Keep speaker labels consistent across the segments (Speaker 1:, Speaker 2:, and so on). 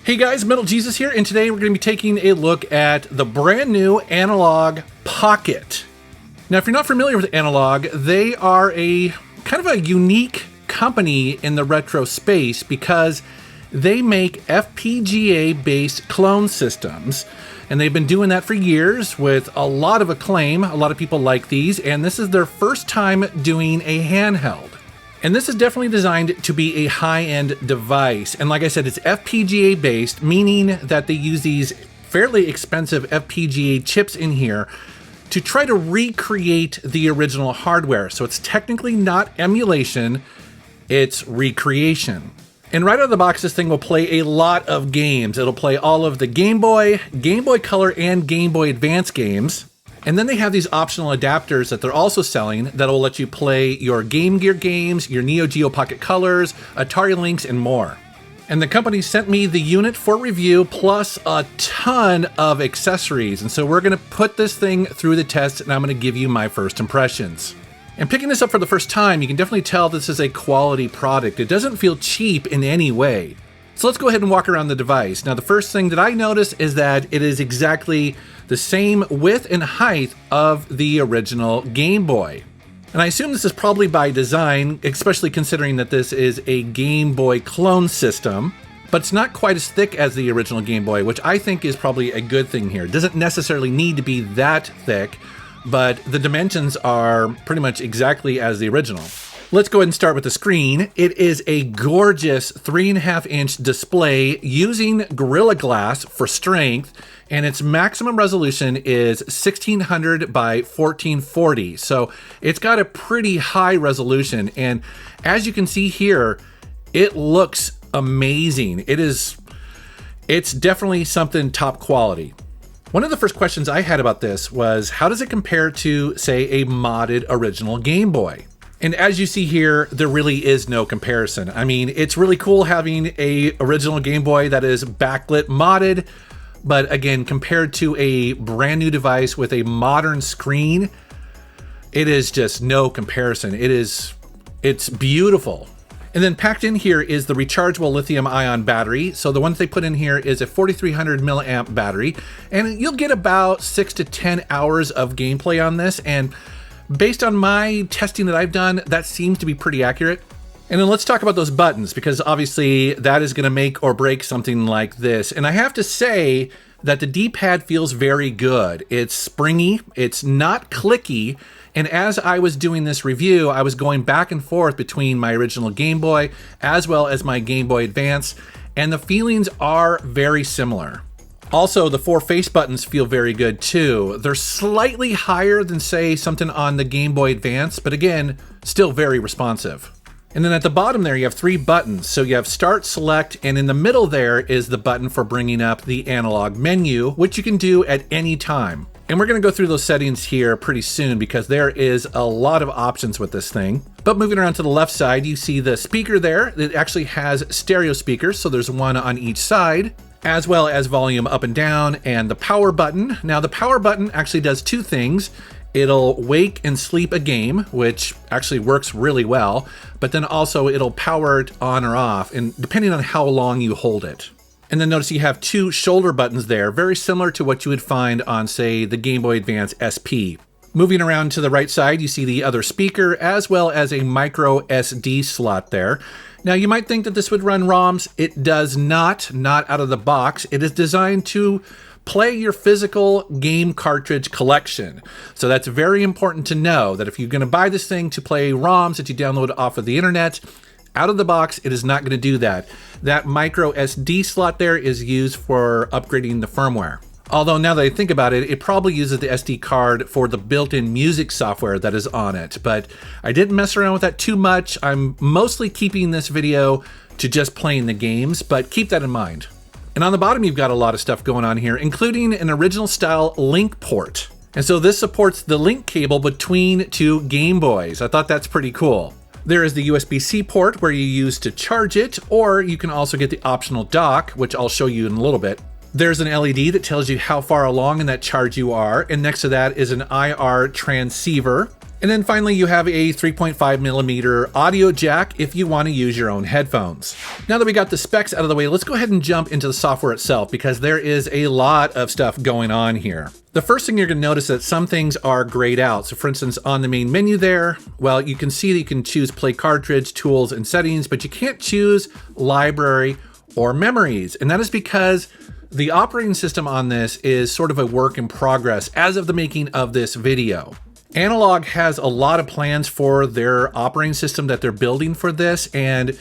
Speaker 1: Hey guys, Metal Jesus here, and today we're going to be taking a look at the brand new Analogue Pocket. Now, if you're not familiar with Analogue, they are a kind of a unique company in the retro space because they make FPGA-based clone systems, and they've been doing that for years with a lot of acclaim. A lot of people like these, and this is their first time doing a handheld. And this is definitely designed to be a high-end device. And like I said, it's FPGA based, meaning that they use these fairly expensive FPGA chips in here to try to recreate the original hardware. So it's technically not emulation, it's recreation. And right out of the box, this thing will play a lot of games. It'll play all of the Game Boy, Game Boy Color, and Game Boy Advance games. And then they have these optional adapters that they're also selling that will let you play your Game Gear games, your Neo Geo Pocket Colors, Atari Lynx, and more. And the company sent me the unit for review plus a ton of accessories. And so we're going to put this thing through the test, and I'm going to give you my first impressions. And picking this up for the first time, you can definitely tell this is a quality product. It doesn't feel cheap in any way. So let's go ahead and walk around the device. Now, the first thing that I notice is that it is exactly the same width and height of the original Game Boy. And I assume this is probably by design, especially considering that this is a Game Boy clone system, but it's not quite as thick as the original Game Boy, which I think is probably a good thing here. It doesn't necessarily need to be that thick, but the dimensions are pretty much exactly as the original. Let's go ahead and start with the screen. It is a gorgeous 3.5-inch display using Gorilla Glass for strength, and its maximum resolution is 1600 by 1440. So it's got a pretty high resolution, and as you can see here, it looks amazing. It's definitely something top quality. One of the first questions I had about this was, how does it compare to, say, a modded original Game Boy? And as you see here, there really is no comparison. I mean, it's really cool having a original Game Boy that is backlit modded, but again, compared to a brand new device with a modern screen, it is just no comparison. It's beautiful. And then packed in here is the rechargeable lithium ion battery. So the one that they put in here is a 4300 milliamp battery, and you'll get about 6 to 10 hours of gameplay on this. And based on my testing that I've done, that seems to be pretty accurate. And then let's talk about those buttons, because obviously that is going to make or break something like this. And I have to say that the D-pad feels very good. It's springy, it's not clicky. And as I was doing this review, I was going back and forth between my original Game Boy as well as my Game Boy Advance, and the feelings are very similar. Also, the 4 face buttons feel very good too. They're slightly higher than, say, something on the Game Boy Advance, but again, still very responsive. And then at the bottom there, you have 3 buttons. So you have Start, Select, and in the middle there is the button for bringing up the analog menu, which you can do at any time. And we're going to go through those settings here pretty soon because there is a lot of options with this thing. But moving around to the left side, you see the speaker there. It actually has stereo speakers, so there's one on each side, as well as volume up and down, and the power button. Now, the power button actually does 2 things. It'll wake and sleep a game, which actually works really well, but then also it'll power it on or off, and depending on how long you hold it. And then notice you have 2 shoulder buttons there, very similar to what you would find on, say, the Game Boy Advance SP. Moving around to the right side, you see the other speaker, as well as a micro SD slot there. Now, you might think that this would run ROMs. It does not out of the box. It is designed to play your physical game cartridge collection. So that's very important to know, that if you're going to buy this thing to play ROMs that you download off of the internet, out of the box, it is not going to do that. That micro SD slot there is used for upgrading the firmware. Although now that I think about it, it probably uses the SD card for the built-in music software that is on it. But I didn't mess around with that too much. I'm mostly keeping this video to just playing the games, but keep that in mind. And on the bottom, you've got a lot of stuff going on here, including an original style link port. And so this supports the link cable between 2 Game Boys. I thought that's pretty cool. There is the USB-C port where you use to charge it, or you can also get the optional dock, which I'll show you in a little bit. There's an LED that tells you how far along in that charge you are, and next to that is an IR transceiver. And then finally, you have a 3.5 millimeter audio jack if you want to use your own headphones. Now that we got the specs out of the way, let's go ahead and jump into the software itself because there is a lot of stuff going on here. The first thing you're going to notice that some things are grayed out. So for instance, on the main menu there, well, you can see that you can choose play cartridge, tools, and settings, but you can't choose library or memories. And that is because the operating system on this is sort of a work in progress as of the making of this video. Analogue has a lot of plans for their operating system that they're building for this, and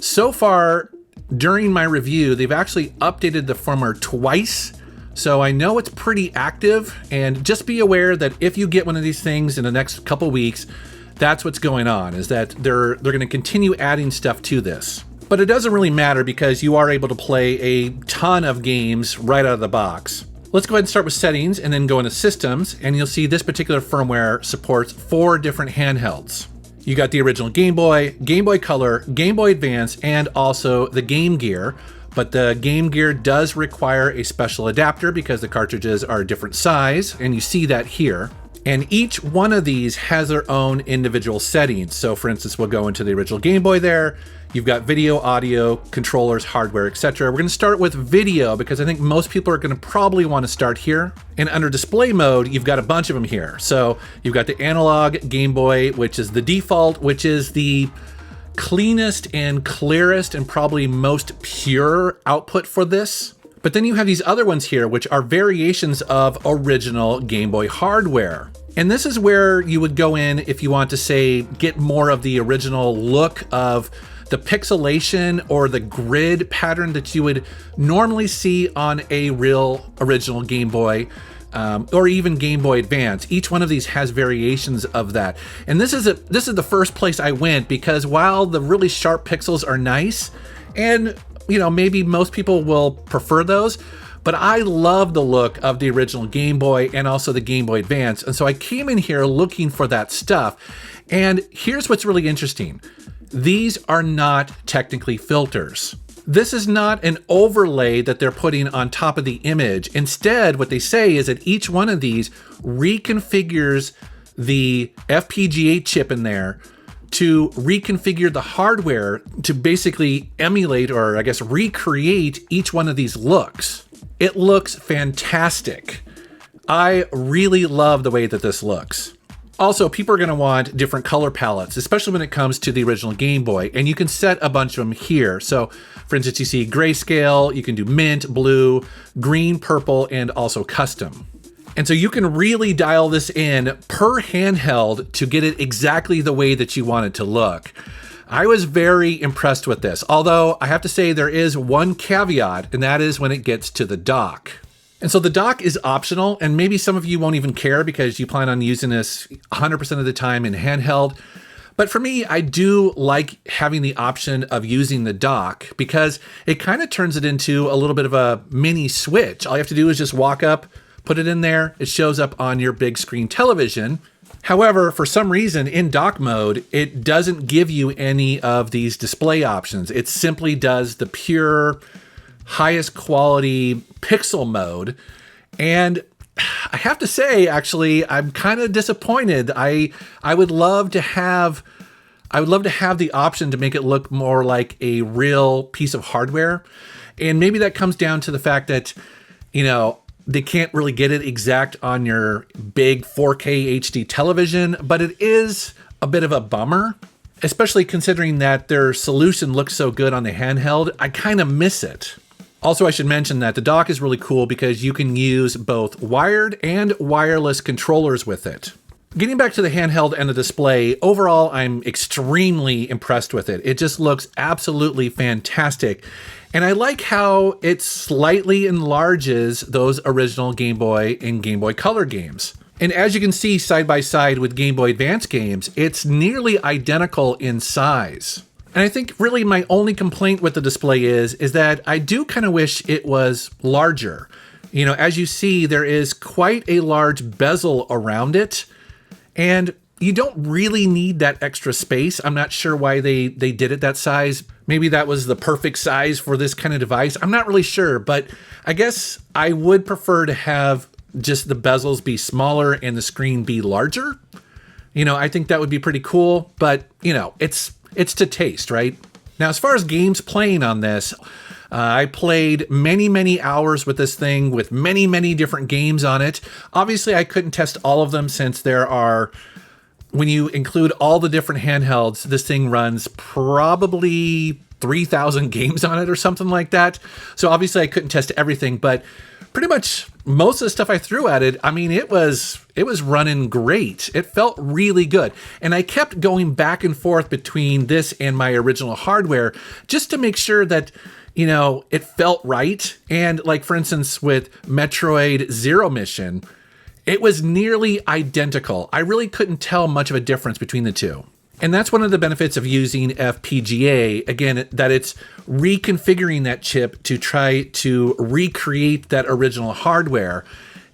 Speaker 1: so far during my review, they've actually updated the firmware twice. So I know it's pretty active, and just be aware that if you get one of these things in the next couple weeks, that's what's going on, is that they're going to continue adding stuff to this. But it doesn't really matter because you are able to play a ton of games right out of the box. Let's go ahead and start with settings and then go into systems, and you'll see this particular firmware supports 4 different handhelds. You got the original Game Boy Color, Game Boy Advance, and also the Game Gear. But the Game Gear does require a special adapter because the cartridges are a different size, and you see that here. And each one of these has their own individual settings. So for instance, we'll go into the original Game Boy there. You've got video, audio, controllers, hardware, etc. We're going to start with video because I think most people are going to probably want to start here. And under display mode, you've got a bunch of them here. So you've got the analog Game Boy, which is the default, which is the cleanest and clearest and probably most pure output for this. But then you have these other ones here, which are variations of original Game Boy hardware. And this is where you would go in if you want to say, get more of the original look of the pixelation or the grid pattern that you would normally see on a real original Game Boy, or even Game Boy Advance. Each one of these has variations of that. And this is the first place I went because while the really sharp pixels are nice, and you know, maybe most people will prefer those, but I love the look of the original Game Boy and also the Game Boy Advance. And so I came in here looking for that stuff. And here's what's really interesting. These are not technically filters. This is not an overlay that they're putting on top of the image. Instead, what they say is that each one of these reconfigures the FPGA chip in there to reconfigure the hardware to basically emulate, or I guess recreate, each one of these looks. It looks fantastic. I really love the way that this looks. Also, people are going to want different color palettes, especially when it comes to the original Game Boy, and you can set a bunch of them here. So, for instance, you see grayscale, you can do mint, blue, green, purple, and also custom. And so you can really dial this in per handheld to get it exactly the way that you want it to look. I was very impressed with this, although I have to say there is one caveat, and that is when it gets to the dock. And so the dock is optional, and maybe some of you won't even care because you plan on using this 100% of the time in handheld. But for me, I do like having the option of using the dock because it kind of turns it into a little bit of a mini Switch. All you have to do is just walk up, put it in there, it shows up on your big screen television. However, for some reason in dock mode, it doesn't give you any of these display options. It simply does the pure highest quality pixel mode. And I have to say, actually, I'm kind of disappointed. I would love to have the option to make it look more like a real piece of hardware. And maybe that comes down to the fact that, you know, they can't really get it exact on your big 4K HD television, but it is a bit of a bummer, especially considering that their solution looks so good on the handheld. I kind of miss it. Also, I should mention that the dock is really cool because you can use both wired and wireless controllers with it. Getting back to the handheld and the display, overall, I'm extremely impressed with it. It just looks absolutely fantastic. And I like how it slightly enlarges those original Game Boy and Game Boy Color games. And as you can see side by side with Game Boy Advance games, it's nearly identical in size. And I think really my only complaint with the display is that I do kind of wish it was larger. You know, as you see, there is quite a large bezel around it, and you don't really need that extra space. I'm not sure why they did it that size. Maybe that was the perfect size for this kind of device. I'm not really sure, but I guess I would prefer to have just the bezels be smaller and the screen be larger. I think that would be pretty cool, but it's to taste, right? Now, as far as games playing on this, I played many hours with this thing with many different games on it. Obviously, I couldn't test all of them since when you include all the different handhelds, this thing runs probably 3,000 games on it or something like that. So obviously I couldn't test everything, but pretty much most of the stuff I threw at it, I mean, it was running great. It felt really good. And I kept going back and forth between this and my original hardware just to make sure that it felt right. And like, for instance, with Metroid Zero Mission, it was nearly identical. I really couldn't tell much of a difference between the two. And that's one of the benefits of using FPGA, again, that it's reconfiguring that chip to try to recreate that original hardware.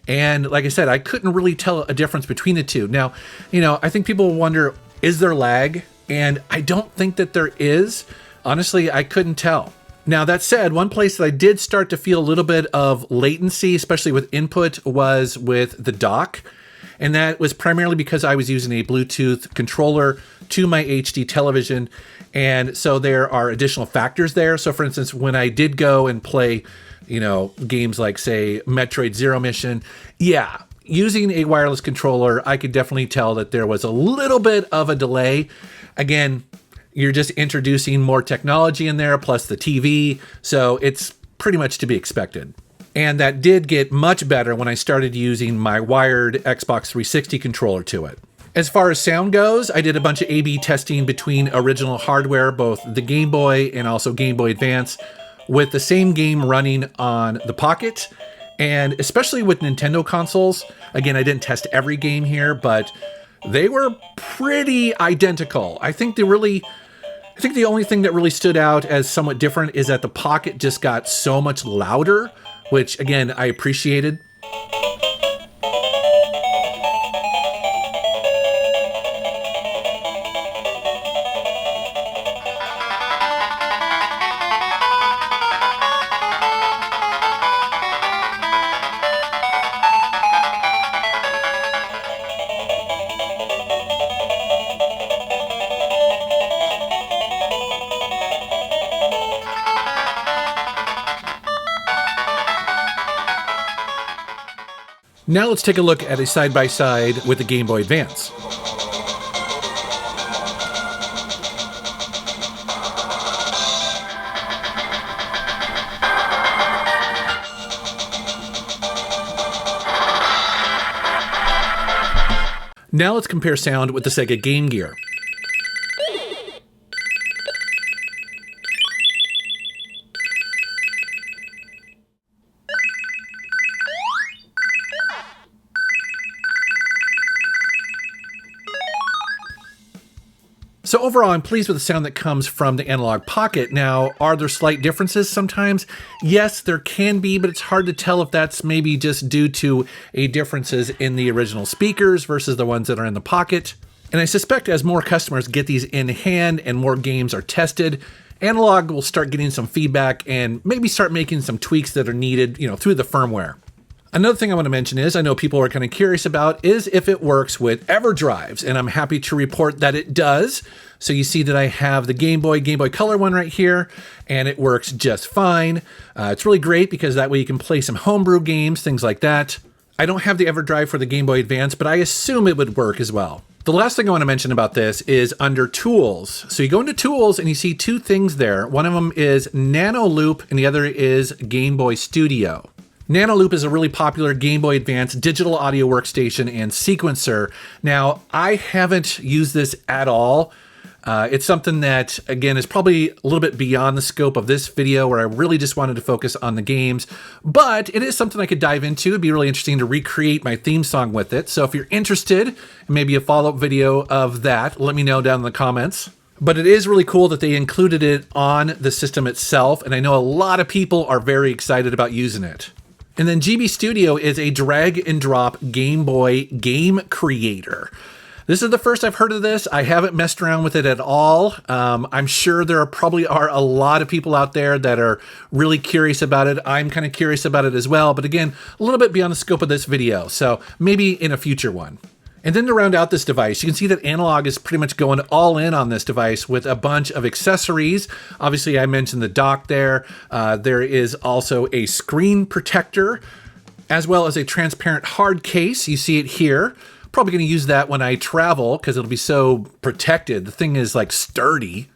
Speaker 1: And like I said, I couldn't really tell a difference between the two. Now, I think people will wonder, is there lag? And I don't think that there is. Honestly, I couldn't tell. Now, that said, one place that I did start to feel a little bit of latency, especially with input, was with the dock. And that was primarily because I was using a Bluetooth controller to my HD television. And so there are additional factors there. So for instance, when I did go and play, games like, say, Metroid Zero Mission, using a wireless controller, I could definitely tell that there was a little bit of a delay. Again, you're just introducing more technology in there, plus the TV. So it's pretty much to be expected. And that did get much better when I started using my wired Xbox 360 controller to it. As far as sound goes, I did a bunch of A/B testing between original hardware, both the Game Boy and also Game Boy Advance, with the same game running on the Pocket. And especially with Nintendo consoles, again, I didn't test every game here, but they were pretty identical. I think the only thing that really stood out as somewhat different is that the Pocket just got so much louder, which again, I appreciated. Now let's take a look at a side-by-side with the Game Boy Advance. Now let's compare sound with the Sega Game Gear. So overall, I'm pleased with the sound that comes from the Analog Pocket. Now, are there slight differences sometimes? Yes, there can be, but it's hard to tell if that's maybe just due to differences in the original speakers versus the ones that are in the Pocket. And I suspect as more customers get these in hand and more games are tested, Analog will start getting some feedback and maybe start making some tweaks that are needed, through the firmware. Another thing I want to mention is, I know people are kind of curious about, is if it works with EverDrives, and I'm happy to report that it does. So you see that I have the Game Boy Color one right here, and it works just fine. It's really great because that way you can play some homebrew games, things like that. I don't have the EverDrive for the Game Boy Advance, but I assume it would work as well. The last thing I want to mention about this is under Tools. So you go into Tools and you see two things there. One of them is Nano Loop and the other is Game Boy Studio. Nano Loop is a really popular Game Boy Advance digital audio workstation and sequencer. Now, I haven't used this at all. It's something that, again, is probably a little bit beyond the scope of this video where I really just wanted to focus on the games, but it is something I could dive into. It'd be really interesting to recreate my theme song with it. So if you're interested in maybe a follow-up video of that, let me know down in the comments. But it is really cool that they included it on the system itself, and I know a lot of people are very excited about using it. And then GB Studio is a drag and drop Game Boy game creator. This is the first I've heard of this. I haven't messed around with it at all. I'm sure there probably are a lot of people out there that are really curious about it. I'm kind of curious about it as well. But again, a little bit beyond the scope of this video. So maybe in a future one. And then to round out this device, you can see that Analog is pretty much going all in on this device with a bunch of accessories. Obviously, I mentioned the dock there. There is also a screen protector, as well as a transparent hard case. You see it here. Probably going to use that when I travel because it'll be so protected. The thing is like sturdy.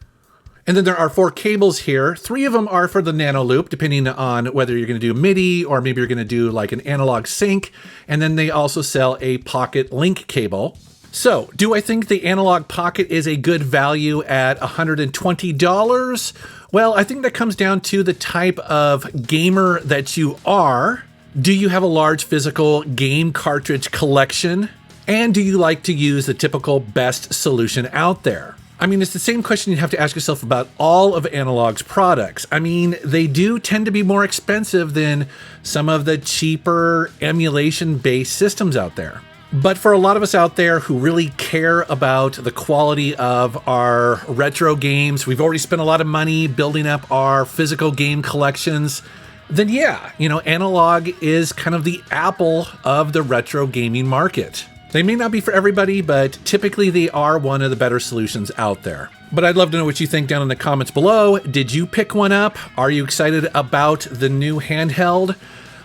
Speaker 1: And then there are 4 cables here. 3 of them are for the Nano Loop, depending on whether you're going to do MIDI or maybe you're going to do like an analog sync. And then they also sell a Pocket Link cable. So, do I think the Analog Pocket is a good value at $120? Well, I think that comes down to the type of gamer that you are. Do you have a large physical game cartridge collection? And do you like to use the typical best solution out there? I mean, it's the same question you have to ask yourself about all of Analog's products. I mean, they do tend to be more expensive than some of the cheaper emulation-based systems out there. But for a lot of us out there who really care about the quality of our retro games, we've already spent a lot of money building up our physical game collections, then yeah, Analog is kind of the Apple of the retro gaming market. They may not be for everybody, but typically they are one of the better solutions out there. But I'd love to know what you think down in the comments below. Did you pick one up? Are you excited about the new handheld?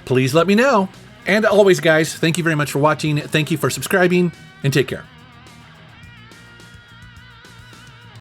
Speaker 1: Please let me know. And always, guys, thank you very much for watching. Thank you for subscribing, and take care.